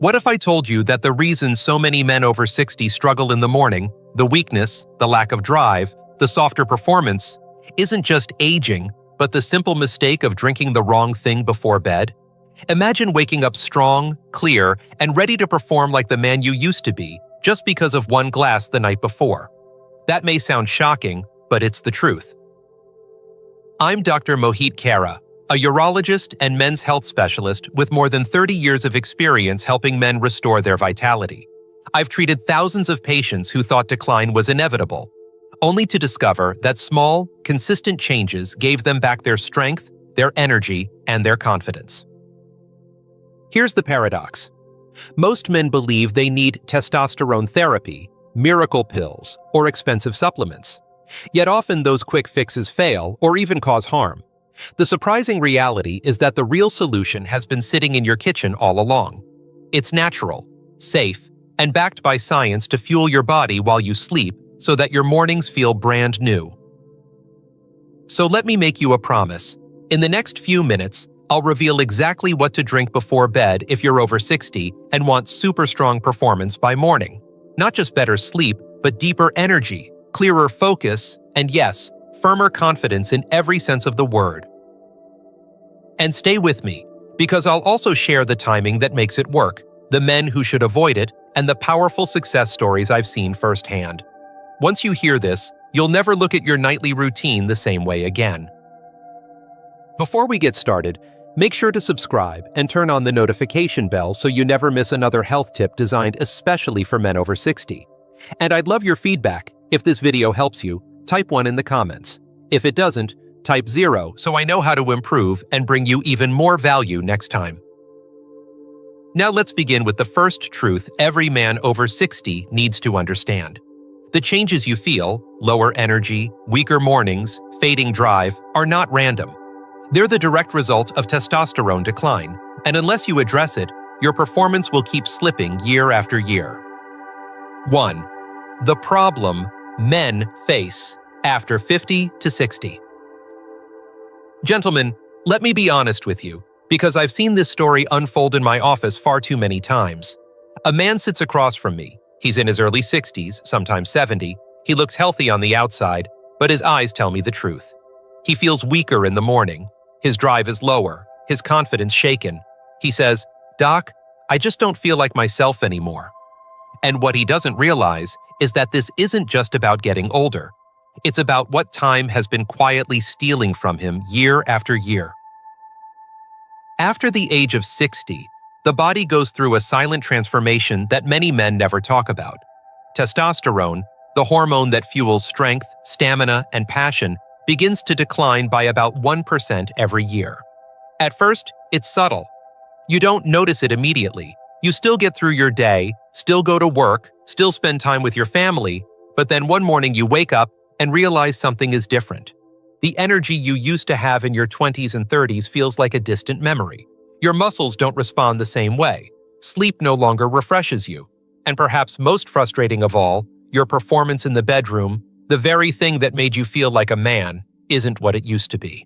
What if I told you that the reason so many men over 60 struggle in the morning, the weakness, the lack of drive, the softer performance, isn't just aging, but the simple mistake of drinking the wrong thing before bed? Imagine waking up strong, clear, and ready to perform like the man you used to be, just because of one glass the night before. That may sound shocking, but it's the truth. I'm Dr. Mohit Kara, a urologist and men's health specialist with more than 30 years of experience helping men restore their vitality. I've treated thousands of patients who thought decline was inevitable, only to discover that small, consistent changes gave them back their strength, their energy, and their confidence. Here's the paradox. Most men believe they need testosterone therapy, miracle pills, or expensive supplements. Yet often those quick fixes fail or even cause harm. The surprising reality is that the real solution has been sitting in your kitchen all along. It's natural, safe, and backed by science to fuel your body while you sleep so that your mornings feel brand new. So let me make you a promise. In the next few minutes, I'll reveal exactly what to drink before bed if you're over 60 and want super strong performance by morning. Not just better sleep, but deeper energy, clearer focus, and yes, firmer confidence in every sense of the word. And stay with me, because I'll also share the timing that makes it work, the men who should avoid it, and the powerful success stories I've seen firsthand. Once you hear this, you'll never look at your nightly routine the same way again. Before we get started, make sure to subscribe and turn on the notification bell so you never miss another health tip designed especially for men over 60. And I'd love your feedback. If this video helps you, type 1 in the comments. If it doesn't, type 0 so I know how to improve and bring you even more value next time. Now let's begin with the first truth every man over 60 needs to understand. The changes you feel, lower energy, weaker mornings, fading drive, are not random. They're the direct result of testosterone decline, and unless you address it, your performance will keep slipping year after year. 1. The problem men face after 50 to 60. Gentlemen, let me be honest with you, because I've seen this story unfold in my office far too many times. A man sits across from me. He's in his early 60s, sometimes 70. He looks healthy on the outside, but his eyes tell me the truth. He feels weaker in the morning. His drive is lower, his confidence shaken. He says, "Doc, I just don't feel like myself anymore." And what he doesn't realize is that this isn't just about getting older. It's about what time has been quietly stealing from him year after year. After the age of 60, the body goes through a silent transformation that many men never talk about. Testosterone, the hormone that fuels strength, stamina, and passion, begins to decline by about 1% every year. At first, it's subtle. You don't notice it immediately. You still get through your day, still go to work, still spend time with your family, but then one morning you wake up and realize something is different. The energy you used to have in your 20s and 30s feels like a distant memory. Your muscles don't respond the same way. Sleep no longer refreshes you. And perhaps most frustrating of all, your performance in the bedroom, the very thing that made you feel like a man, isn't what it used to be.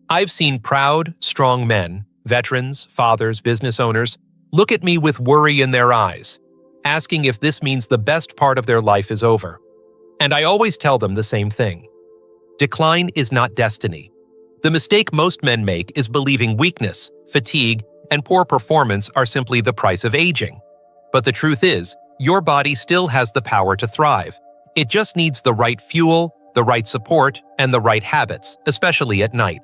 I've seen proud, strong men, veterans, fathers, business owners, look at me with worry in their eyes, asking if this means the best part of their life is over. And I always tell them the same thing. Decline is not destiny. The mistake most men make is believing weakness, fatigue, and poor performance are simply the price of aging. But the truth is, your body still has the power to thrive. It just needs the right fuel, the right support, and the right habits, especially at night.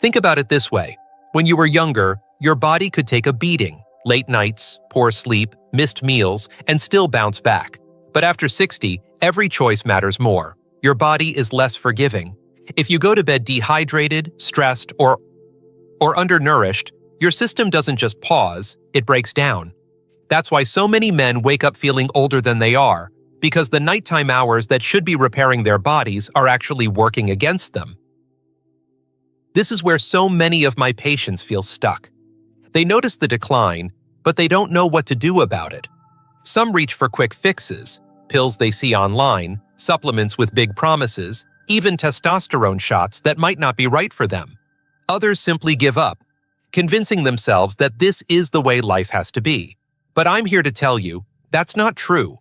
Think about it this way. When you were younger, your body could take a beating, late nights, poor sleep, missed meals, and still bounce back. But after 60, every choice matters more. Your body is less forgiving. If you go to bed dehydrated, stressed, or undernourished, your system doesn't just pause, it breaks down. That's why so many men wake up feeling older than they are, because the nighttime hours that should be repairing their bodies are actually working against them. This is where so many of my patients feel stuck. They notice the decline, but they don't know what to do about it. Some reach for quick fixes, pills they see online, supplements with big promises, even testosterone shots that might not be right for them. Others simply give up. convincing themselves that this is the way life has to be. But I'm here to tell you, that's not true.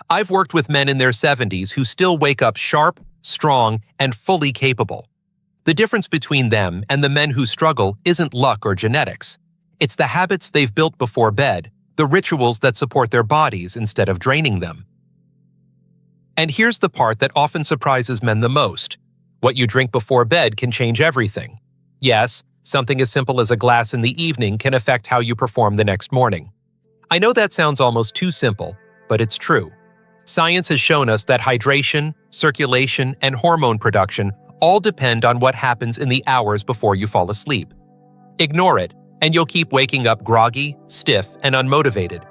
I've worked with men in their 70s who still wake up sharp, strong, and fully capable. The difference between them and the men who struggle isn't luck or genetics. It's the habits they've built before bed, the rituals that support their bodies instead of draining them. And here's the part that often surprises men the most. What you drink before bed can change everything. Yes, something as simple as a glass in the evening can affect how you perform the next morning. I know that sounds almost too simple, but it's true. Science has shown us that hydration, circulation, and hormone production all depend on what happens in the hours before you fall asleep. Ignore it, and you'll keep waking up groggy, stiff, and unmotivated.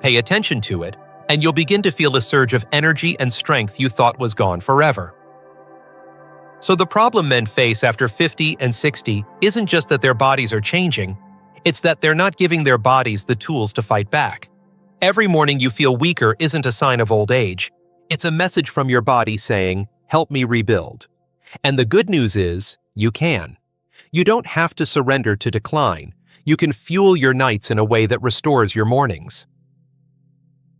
Pay attention to it, and you'll begin to feel a surge of energy and strength you thought was gone forever. So the problem men face after 50 and 60 isn't just that their bodies are changing, it's that they're not giving their bodies the tools to fight back. Every morning you feel weaker isn't a sign of old age. It's a message from your body saying, "Help me rebuild." And the good news is, you can. You don't have to surrender to decline. You can fuel your nights in a way that restores your mornings.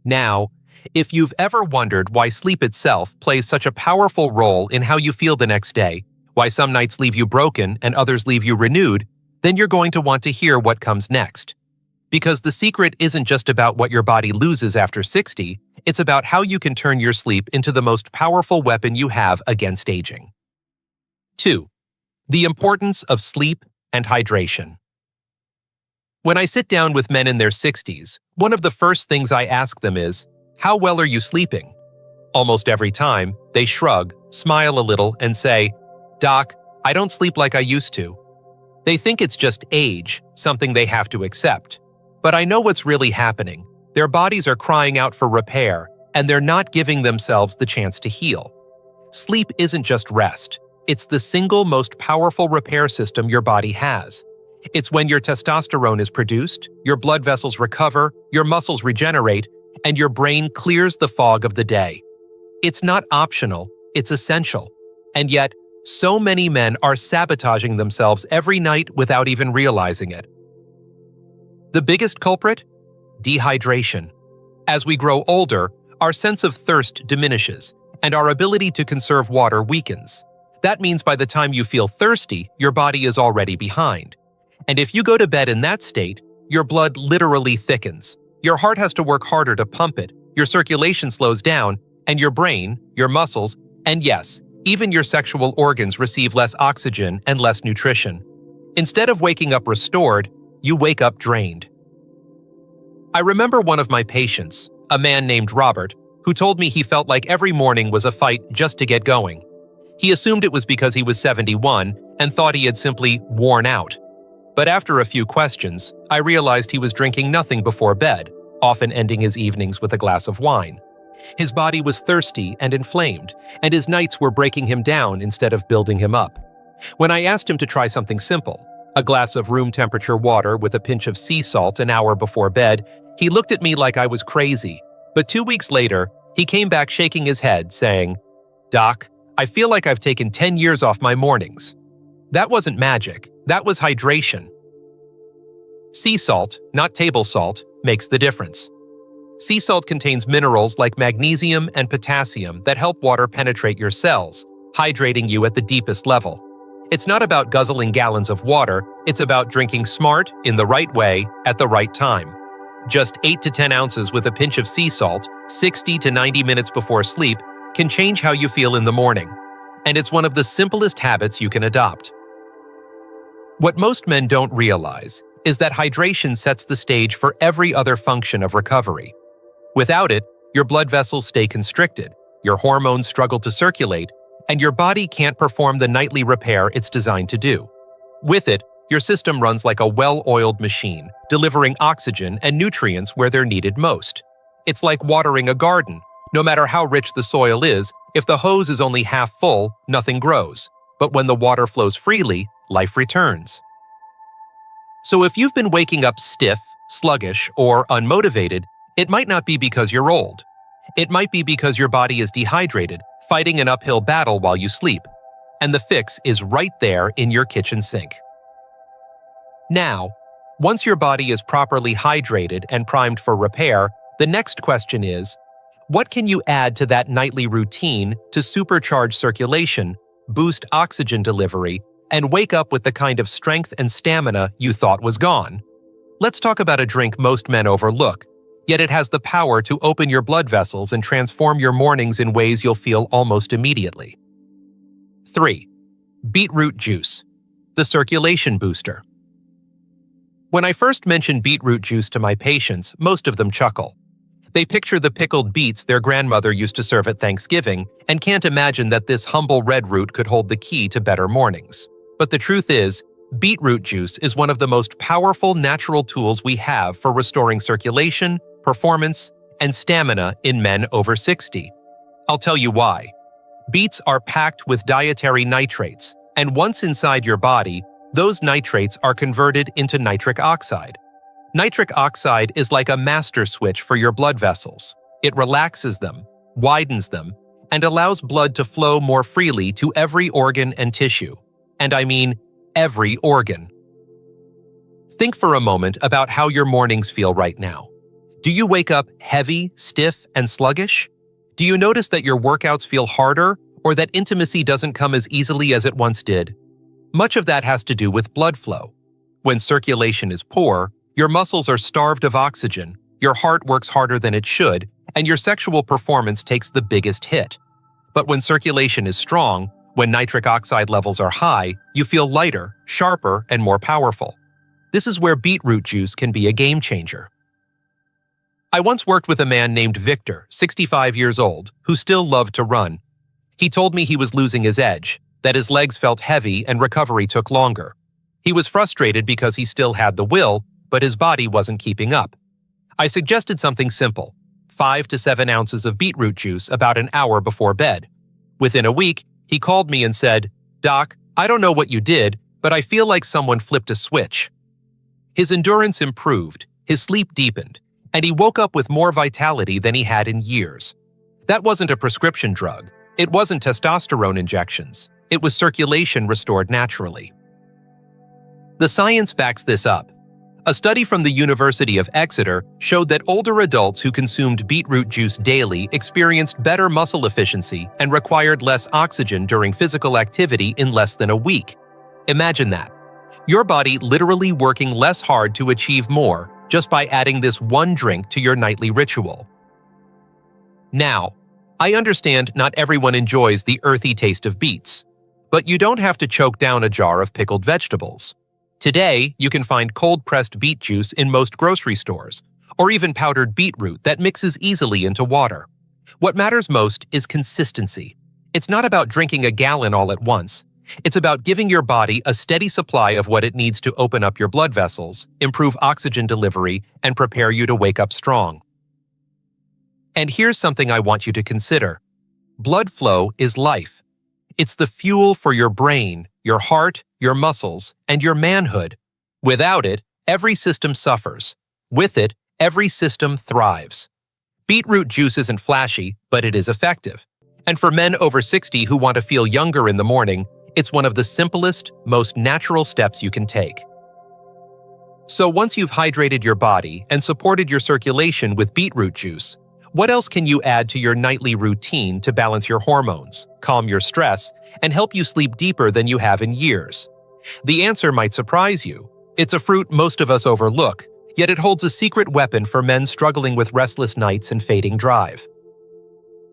Now, if you've ever wondered why sleep itself plays such a powerful role in how you feel the next day, why some nights leave you broken and others leave you renewed, then you're going to want to hear what comes next. Because the secret isn't just about what your body loses after 60, it's about how you can turn your sleep into the most powerful weapon you have against aging. 2. The importance of sleep and hydration. When I sit down with men in their 60s, one of the first things I ask them is, "How well are you sleeping?" Almost every time, they shrug, smile a little, and say, "Doc, I don't sleep like I used to." They think it's just age, something they have to accept. But I know what's really happening. Their bodies are crying out for repair, and they're not giving themselves the chance to heal. Sleep isn't just rest. It's the single most powerful repair system your body has. It's when your testosterone is produced, your blood vessels recover, your muscles regenerate, and your brain clears the fog of the day. It's not optional, it's essential. And yet, so many men are sabotaging themselves every night without even realizing it. The biggest culprit? Dehydration. As we grow older, our sense of thirst diminishes, and our ability to conserve water weakens. That means by the time you feel thirsty, your body is already behind. And if you go to bed in that state, your blood literally thickens. Your heart has to work harder to pump it, your circulation slows down, and your brain, your muscles, and yes, even your sexual organs receive less oxygen and less nutrition. Instead of waking up restored, you wake up drained. I remember one of my patients, a man named Robert, who told me he felt like every morning was a fight just to get going. He assumed it was because he was 71 and thought he had simply worn out. But after a few questions, I realized he was drinking nothing before bed, often ending his evenings with a glass of wine. His body was thirsty and inflamed, and his nights were breaking him down instead of building him up. When I asked him to try something simple, a glass of room-temperature water with a pinch of sea salt an hour before bed, he looked at me like I was crazy. But 2 weeks later, he came back shaking his head, saying, "Doc, I feel like I've taken 10 years off my mornings." That wasn't magic, that was hydration. Sea salt, not table salt, makes the difference. Sea salt contains minerals like magnesium and potassium that help water penetrate your cells, hydrating you at the deepest level. It's not about guzzling gallons of water, it's about drinking smart, in the right way, at the right time. Just 8 to 10 ounces with a pinch of sea salt, 60 to 90 minutes before sleep, can change how you feel in the morning. And it's one of the simplest habits you can adopt. What most men don't realize is that hydration sets the stage for every other function of recovery. Without it, your blood vessels stay constricted, your hormones struggle to circulate, and your body can't perform the nightly repair it's designed to do. With it, your system runs like a well-oiled machine, delivering oxygen and nutrients where they're needed most. It's like watering a garden. No matter how rich the soil is, if the hose is only half full, nothing grows. But when the water flows freely, life returns. So if you've been waking up stiff, sluggish, or unmotivated, it might not be because you're old. It might be because your body is dehydrated, fighting an uphill battle while you sleep. And the fix is right there in your kitchen sink. Now, Once your body is properly hydrated and primed for repair, the next question is, what can you add to that nightly routine to supercharge circulation, boost oxygen delivery, and wake up with the kind of strength and stamina you thought was gone? Let's talk about a drink most men overlook, yet it has the power to open your blood vessels and transform your mornings in ways you'll feel almost immediately. 3. Beetroot juice, the circulation booster. When I first mention beetroot juice to my patients, most of them chuckle. They picture the pickled beets their grandmother used to serve at Thanksgiving and can't imagine that this humble red root could hold the key to better mornings. But the truth is, beetroot juice is one of the most powerful natural tools we have for restoring circulation, performance, and stamina in men over 60. I'll tell you why. Beets are packed with dietary nitrates, and once inside your body, those nitrates are converted into nitric oxide. Nitric oxide is like a master switch for your blood vessels. It relaxes them, widens them, and allows blood to flow more freely to every organ and tissue. And I mean every organ. Think for a moment about how your mornings feel right now. Do you wake up heavy, stiff, and sluggish? Do you notice that your workouts feel harder or that intimacy doesn't come as easily as it once did? Much of that has to do with blood flow. When circulation is poor, your muscles are starved of oxygen, your heart works harder than it should, and your sexual performance takes the biggest hit. But when circulation is strong, when nitric oxide levels are high, you feel lighter, sharper, and more powerful. This is where beetroot juice can be a game changer. I once worked with a man named Victor, 65 years old, who still loved to run. He told me he was losing his edge, that his legs felt heavy and recovery took longer. He was frustrated because he still had the will, but his body wasn't keeping up. I suggested something simple, 5 to 7 ounces of beetroot juice about an hour before bed. Within a week, he called me and said, "Doc, I don't know what you did, but I feel like someone flipped a switch." His endurance improved, his sleep deepened, and he woke up with more vitality than he had in years. That wasn't a prescription drug. It wasn't testosterone injections. It was circulation restored naturally. The science backs this up. A study from the University of Exeter showed that older adults who consumed beetroot juice daily experienced better muscle efficiency and required less oxygen during physical activity in less than a week. Imagine that. Your body literally working less hard to achieve more just by adding this one drink to your nightly ritual. Now, I understand not everyone enjoys the earthy taste of beets, but you don't have to choke down a jar of pickled vegetables. Today, you can find cold-pressed beet juice in most grocery stores, or even powdered beetroot that mixes easily into water. What matters most is consistency. It's not about drinking a gallon all at once. It's about giving your body a steady supply of what it needs to open up your blood vessels, improve oxygen delivery, and prepare you to wake up strong. And here's something I want you to consider. Blood flow is life. It's the fuel for your brain, your heart, your muscles, and your manhood. Without it, every system suffers. With it, every system thrives. Beetroot juice isn't flashy, but it is effective. And for men over 60 who want to feel younger in the morning, it's one of the simplest, most natural steps you can take. So once you've hydrated your body and supported your circulation with beetroot juice, what else can you add to your nightly routine to balance your hormones, calm your stress, and help you sleep deeper than you have in years? The answer might surprise you. It's a fruit most of us overlook, yet it holds a secret weapon for men struggling with restless nights and fading drive.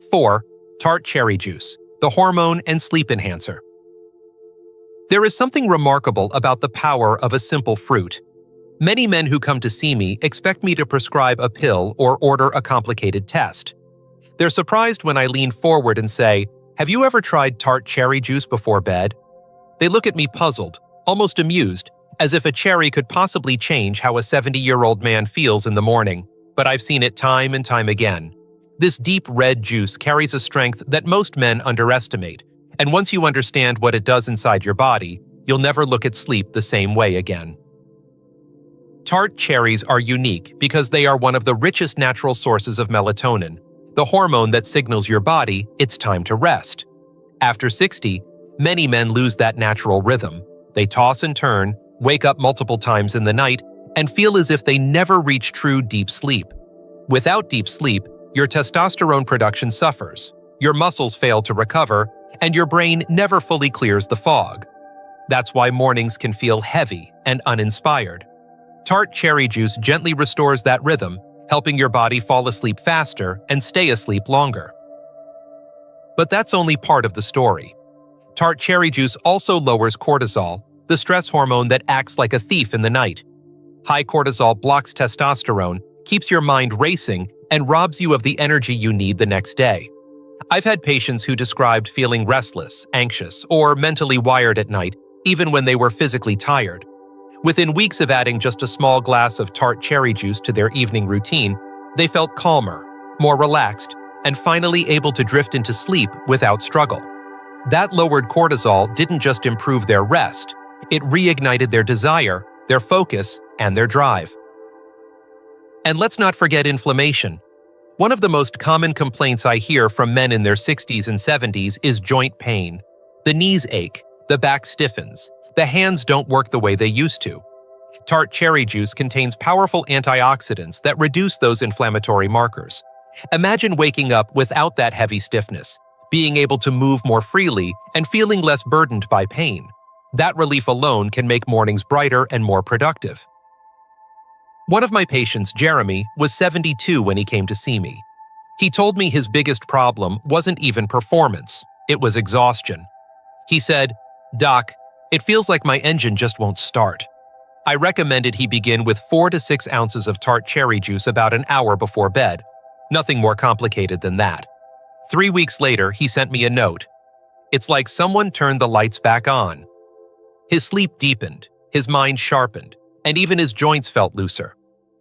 4. Tart cherry juice, the hormone and sleep enhancer. There is something remarkable about the power of a simple fruit. Many men who come to see me expect me to prescribe a pill or order a complicated test. They're surprised when I lean forward and say, "Have you ever tried tart cherry juice before bed?" They look at me puzzled, almost amused, as if a cherry could possibly change how a 70-year-old man feels in the morning. But I've seen it time and time again. This deep red juice carries a strength that most men underestimate, and once you understand what it does inside your body, you'll never look at sleep the same way again. Tart cherries are unique because they are one of the richest natural sources of melatonin, the hormone that signals your body it's time to rest. After 60, many men lose that natural rhythm. They toss and turn, wake up multiple times in the night, and feel as if they never reach true deep sleep. Without deep sleep, your testosterone production suffers, your muscles fail to recover, and your brain never fully clears the fog. That's why mornings can feel heavy and uninspired. Tart cherry juice gently restores that rhythm, helping your body fall asleep faster and stay asleep longer. But that's only part of the story. Tart cherry juice also lowers cortisol, the stress hormone that acts like a thief in the night. High cortisol blocks testosterone, keeps your mind racing, and robs you of the energy you need the next day. I've had patients who described feeling restless, anxious, or mentally wired at night, even when they were physically tired. Within weeks of adding just a small glass of tart cherry juice to their evening routine, they felt calmer, more relaxed, and finally able to drift into sleep without struggle. That lowered cortisol didn't just improve their rest, it reignited their desire, their focus, and their drive. And let's not forget inflammation. One of the most common complaints I hear from men in their 60s and 70s is joint pain. The knees ache, the back stiffens, the hands don't work the way they used to. Tart cherry juice contains powerful antioxidants that reduce those inflammatory markers. Imagine waking up without that heavy stiffness, being able to move more freely, and feeling less burdened by pain. That relief alone can make mornings brighter and more productive. One of my patients, Jeremy, was 72 when he came to see me. He told me his biggest problem wasn't even performance, it was exhaustion. He said, "Doc, it feels like my engine just won't start." I recommended he begin with 4 to 6 ounces of tart cherry juice about an hour before bed. Nothing more complicated than that. 3 weeks later, he sent me a note. "It's like someone turned the lights back on." His sleep deepened, his mind sharpened, and even his joints felt looser.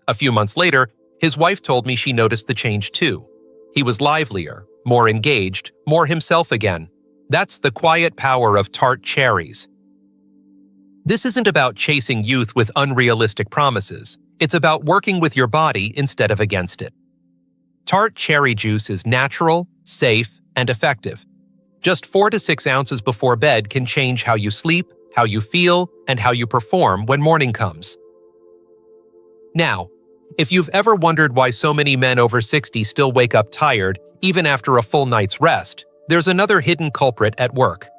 A few months later, his wife told me she noticed the change too. He was livelier, more engaged, more himself again. That's the quiet power of tart cherries. This isn't about chasing youth with unrealistic promises. It's about working with your body instead of against it. Tart cherry juice is natural, safe, and effective. Just 4 to 6 ounces before bed can change how you sleep, how you feel, and how you perform when morning comes. Now, if you've ever wondered why so many men over 60 still wake up tired, even after a full night's rest, there's another hidden culprit at work.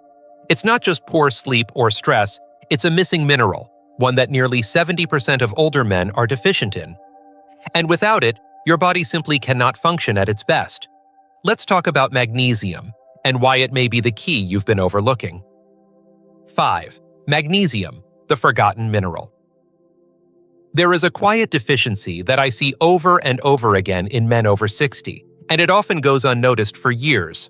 It's not just poor sleep or stress, it's a missing mineral, one that nearly 70% of older men are deficient in. And without it, your body simply cannot function at its best. Let's talk about magnesium, and why it may be the key you've been overlooking. 5. Magnesium, the forgotten mineral. There is a quiet deficiency that I see over and over again in men over 60, and it often goes unnoticed for years.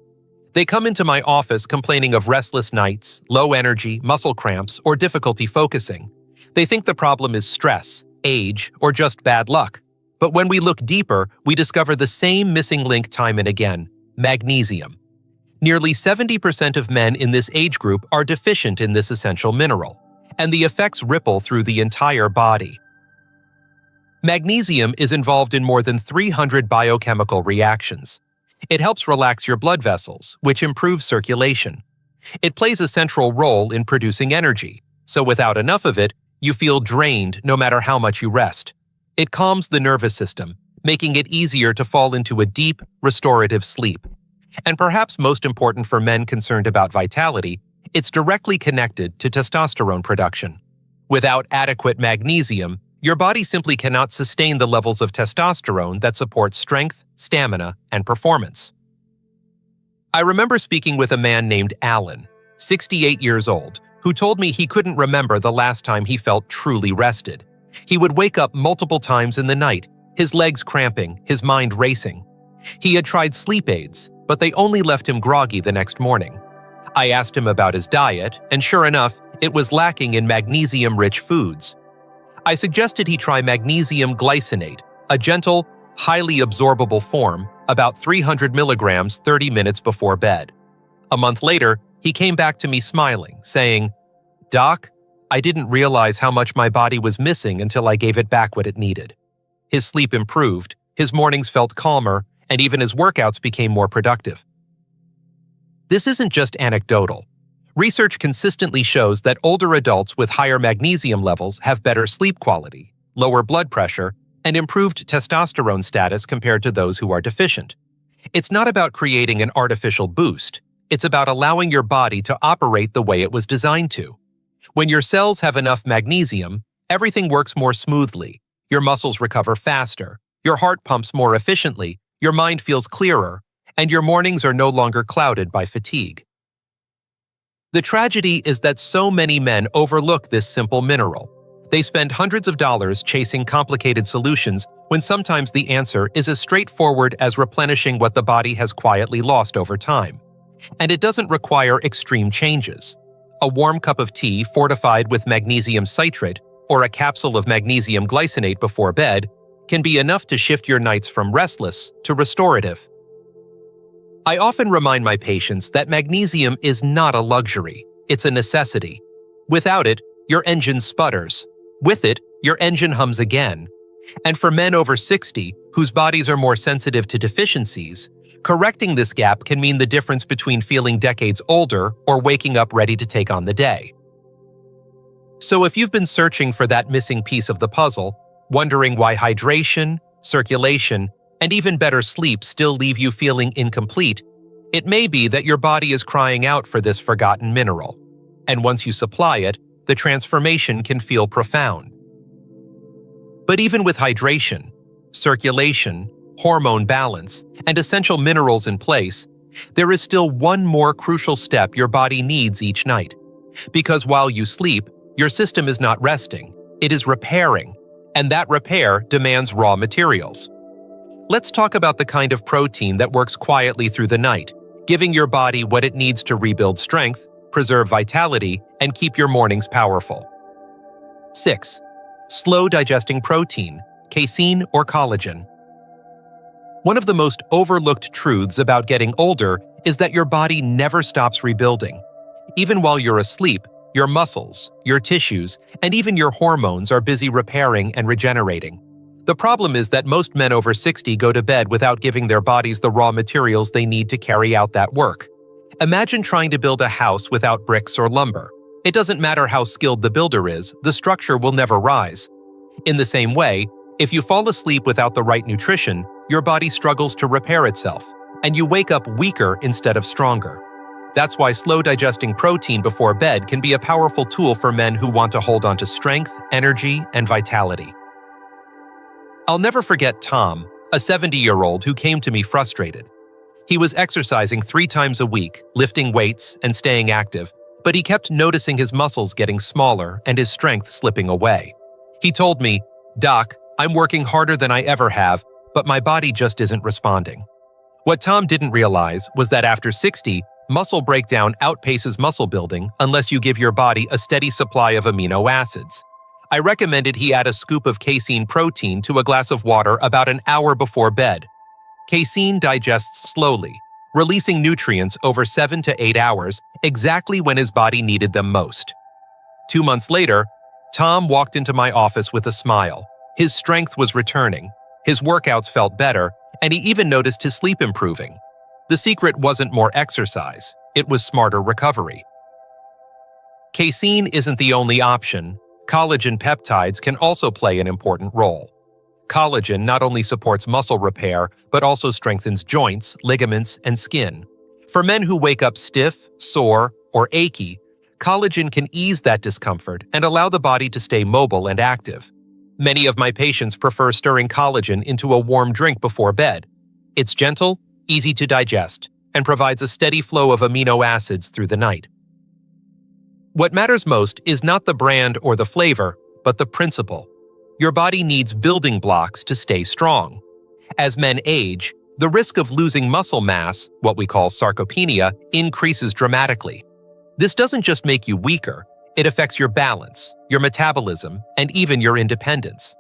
They come into my office complaining of restless nights, low energy, muscle cramps, or difficulty focusing. They think the problem is stress, age, or just bad luck. But when we look deeper, we discover the same missing link time and again: magnesium. Nearly 70% of men in this age group are deficient in this essential mineral, and the effects ripple through the entire body. Magnesium is involved in more than 300 biochemical reactions. It helps relax your blood vessels, which improves circulation. It plays a central role in producing energy, so without enough of it, you feel drained no matter how much you rest. It calms the nervous system, making it easier to fall into a deep, restorative sleep. And perhaps most important for men concerned about vitality, it's directly connected to testosterone production. Without adequate magnesium, your body simply cannot sustain the levels of testosterone that support strength, stamina, and performance. I remember speaking with a man named Alan, 68 years old, who told me he couldn't remember the last time he felt truly rested. He would wake up multiple times in the night, his legs cramping, his mind racing. He had tried sleep aids, but they only left him groggy the next morning. I asked him about his diet, and sure enough, it was lacking in magnesium-rich foods. I suggested he try magnesium glycinate, a gentle, highly absorbable form, about 300 milligrams 30 minutes before bed. A month later, he came back to me smiling, saying, "Doc, I didn't realize how much my body was missing until I gave it back what it needed." His sleep improved, his mornings felt calmer, and even his workouts became more productive. This isn't just anecdotal. Research consistently shows that older adults with higher magnesium levels have better sleep quality, lower blood pressure, and improved testosterone status compared to those who are deficient. It's not about creating an artificial boost. It's about allowing your body to operate the way it was designed to. When your cells have enough magnesium, everything works more smoothly. Your muscles recover faster, your heart pumps more efficiently, your mind feels clearer, and your mornings are no longer clouded by fatigue. The tragedy is that so many men overlook this simple mineral. They spend hundreds of dollars chasing complicated solutions when sometimes the answer is as straightforward as replenishing what the body has quietly lost over time. And it doesn't require extreme changes. A warm cup of tea fortified with magnesium citrate or a capsule of magnesium glycinate before bed can be enough to shift your nights from restless to restorative. I often remind my patients that magnesium is not a luxury, it's a necessity. Without it, your engine sputters. With it, your engine hums again. And for men over 60, whose bodies are more sensitive to deficiencies, correcting this gap can mean the difference between feeling decades older or waking up ready to take on the day. So if you've been searching for that missing piece of the puzzle, wondering why hydration, circulation, and even better sleep still leave you feeling incomplete, it may be that your body is crying out for this forgotten mineral. And once you supply it, the transformation can feel profound. But even with hydration, circulation, hormone balance, and essential minerals in place, there is still one more crucial step your body needs each night. Because while you sleep, your system is not resting, it is repairing, and that repair demands raw materials. Let's talk about the kind of protein that works quietly through the night, giving your body what it needs to rebuild strength, preserve vitality, and keep your mornings powerful. 6. Slow digesting protein, casein or collagen. One of the most overlooked truths about getting older is that your body never stops rebuilding. Even while you're asleep, your muscles, your tissues, and even your hormones are busy repairing and regenerating. The problem is that most men over 60 go to bed without giving their bodies the raw materials they need to carry out that work. Imagine trying to build a house without bricks or lumber. It doesn't matter how skilled the builder is, the structure will never rise. In the same way, if you fall asleep without the right nutrition, your body struggles to repair itself, and you wake up weaker instead of stronger. That's why slow digesting protein before bed can be a powerful tool for men who want to hold on to strength, energy, and vitality. I'll never forget Tom, a 70-year-old who came to me frustrated. He was exercising 3 times a week, lifting weights and staying active, but he kept noticing his muscles getting smaller and his strength slipping away. He told me, "Doc, I'm working harder than I ever have, but my body just isn't responding." What Tom didn't realize was that after 60, muscle breakdown outpaces muscle building unless you give your body a steady supply of amino acids. I recommended he add a scoop of casein protein to a glass of water about an hour before bed. Casein digests slowly, releasing nutrients over 7 to 8 hours, exactly when his body needed them most. 2 months later, Tom walked into my office with a smile. His strength was returning, his workouts felt better, and he even noticed his sleep improving. The secret wasn't more exercise, it was smarter recovery. Casein isn't the only option. Collagen peptides can also play an important role. Collagen not only supports muscle repair, but also strengthens joints, ligaments, and skin. For men who wake up stiff, sore, or achy, collagen can ease that discomfort and allow the body to stay mobile and active. Many of my patients prefer stirring collagen into a warm drink before bed. It's gentle, easy to digest, and provides a steady flow of amino acids through the night. What matters most is not the brand or the flavor, but the principle. Your body needs building blocks to stay strong. As men age, the risk of losing muscle mass, what we call sarcopenia, increases dramatically. This doesn't just make you weaker, it affects your balance, your metabolism, and even your independence.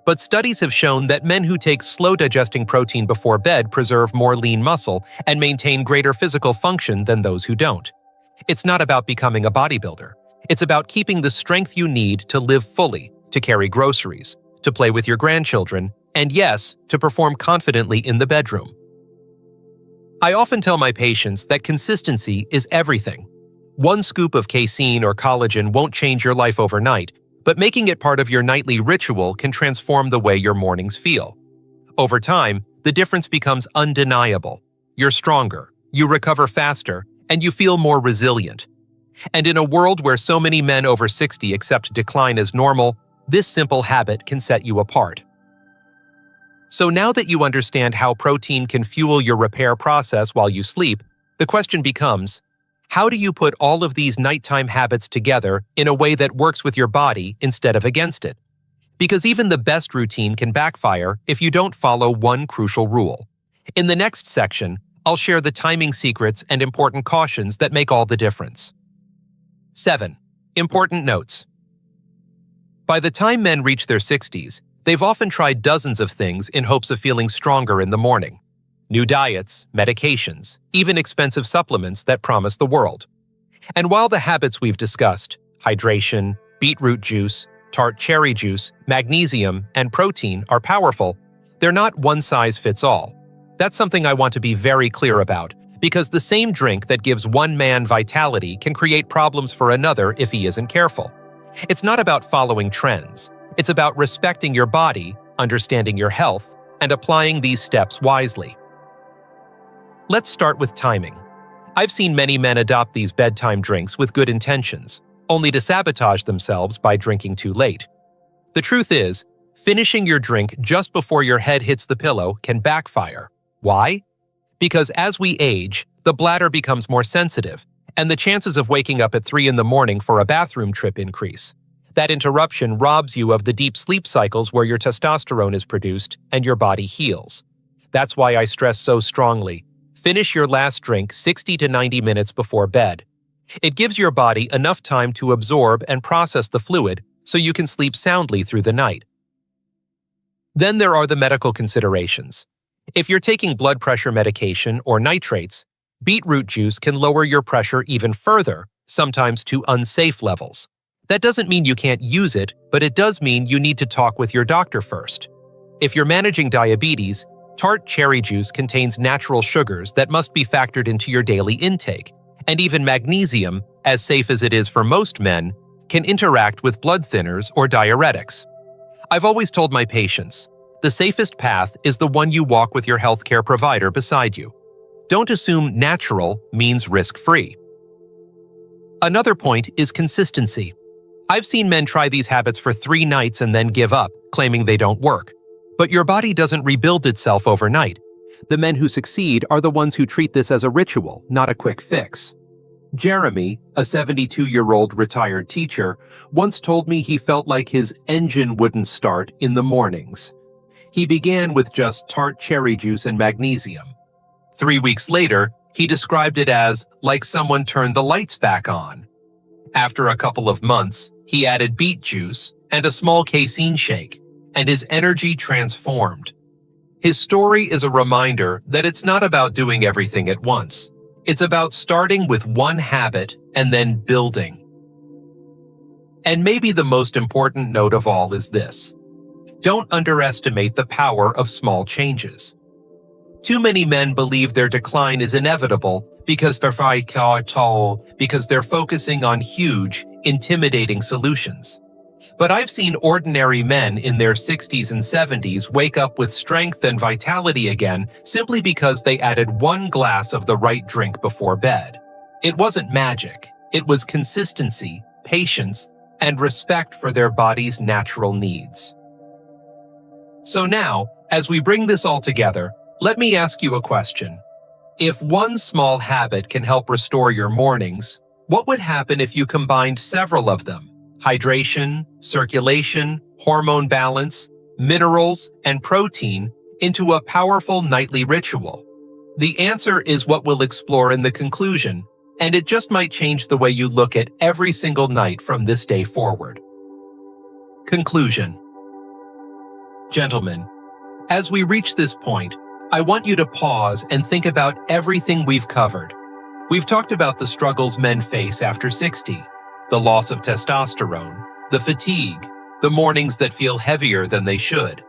But studies have shown that men who take slow-digesting protein before bed preserve more lean muscle and maintain greater physical function than those who don't. It's not about becoming a bodybuilder. It's about keeping the strength you need to live fully, to carry groceries, to play with your grandchildren, and yes, to perform confidently in the bedroom. I often tell my patients that consistency is everything. One scoop of casein or collagen won't change your life overnight, but making it part of your nightly ritual can transform the way your mornings feel. Over time, the difference becomes undeniable. You're stronger, you recover faster, and you feel more resilient. And in a world where so many men over 60 accept decline as normal, this simple habit can set you apart. So now that you understand how protein can fuel your repair process while you sleep, the question becomes, how do you put all of these nighttime habits together in a way that works with your body instead of against it? Because even the best routine can backfire if you don't follow one crucial rule. In the next section, I'll share the timing secrets and important cautions that make all the difference. 7. Important notes. By the time men reach their 60s, they've often tried dozens of things in hopes of feeling stronger in the morning. New diets, medications, even expensive supplements that promise the world. And while the habits we've discussed, hydration, beetroot juice, tart cherry juice, magnesium, and protein are powerful, they're not one size fits all. That's something I want to be very clear about, because the same drink that gives one man vitality can create problems for another if he isn't careful. It's not about following trends. It's about respecting your body, understanding your health, and applying these steps wisely. Let's start with timing. I've seen many men adopt these bedtime drinks with good intentions, only to sabotage themselves by drinking too late. The truth is, finishing your drink just before your head hits the pillow can backfire. Why? Because as we age, the bladder becomes more sensitive, and the chances of waking up at 3 in the morning for a bathroom trip increase. That interruption robs you of the deep sleep cycles where your testosterone is produced and your body heals. That's why I stress so strongly, finish your last drink 60 to 90 minutes before bed. It gives your body enough time to absorb and process the fluid so you can sleep soundly through the night. Then there are the medical considerations. If you're taking blood pressure medication or nitrates, beetroot juice can lower your pressure even further, sometimes to unsafe levels. That doesn't mean you can't use it, but it does mean you need to talk with your doctor first. If you're managing diabetes, tart cherry juice contains natural sugars that must be factored into your daily intake, and even magnesium, as safe as it is for most men, can interact with blood thinners or diuretics. I've always told my patients, the safest path is the one you walk with your healthcare provider beside you. Don't assume natural means risk-free. Another point is consistency. I've seen men try these habits for 3 nights and then give up, claiming they don't work. But your body doesn't rebuild itself overnight. The men who succeed are the ones who treat this as a ritual, not a quick fix. Jeremy, a 72-year-old retired teacher, once told me he felt like his engine wouldn't start in the mornings. He began with just tart cherry juice and magnesium. 3 weeks later, he described it as like someone turned the lights back on. After a couple of months, he added beet juice and a small casein shake, and his energy transformed. His story is a reminder that it's not about doing everything at once. It's about starting with one habit and then building. And maybe the most important note of all is this. Don't underestimate the power of small changes. Too many men believe their decline is inevitable because they're focusing on huge, intimidating solutions. But I've seen ordinary men in their 60s and 70s wake up with strength and vitality again simply because they added 1 glass of the right drink before bed. It wasn't magic. It was consistency, patience, and respect for their body's natural needs. So now, as we bring this all together, let me ask you a question. If one small habit can help restore your mornings, what would happen if you combined several of them? Hydration, circulation, hormone balance, minerals, and protein into a powerful nightly ritual? The answer is what we'll explore in the conclusion, and it just might change the way you look at every single night from this day forward. Conclusion. Gentlemen, as we reach this point, I want you to pause and think about everything we've covered. We've talked about the struggles men face after 60, the loss of testosterone, the fatigue, the mornings that feel heavier than they should.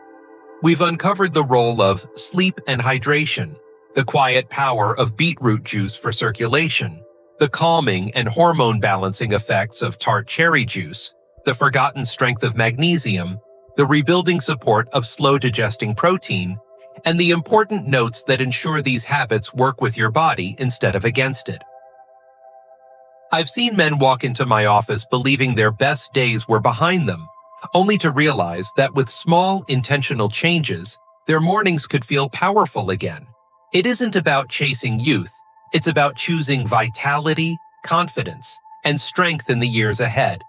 We've uncovered the role of sleep and hydration, the quiet power of beetroot juice for circulation, the calming and hormone balancing effects of tart cherry juice, the forgotten strength of magnesium, the rebuilding support of slow-digesting protein, and the important notes that ensure these habits work with your body instead of against it. I've seen men walk into my office believing their best days were behind them, only to realize that with small, intentional changes, their mornings could feel powerful again. It isn't about chasing youth, it's about choosing vitality, confidence, and strength in the years ahead.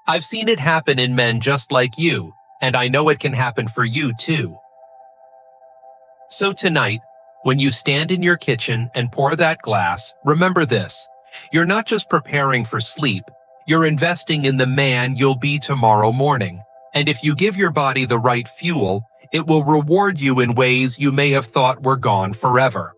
I've seen it happen in men just like you, and I know it can happen for you too. So tonight, when you stand in your kitchen and pour that glass, remember this: you're not just preparing for sleep, you're investing in the man you'll be tomorrow morning. And if you give your body the right fuel, it will reward you in ways you may have thought were gone forever.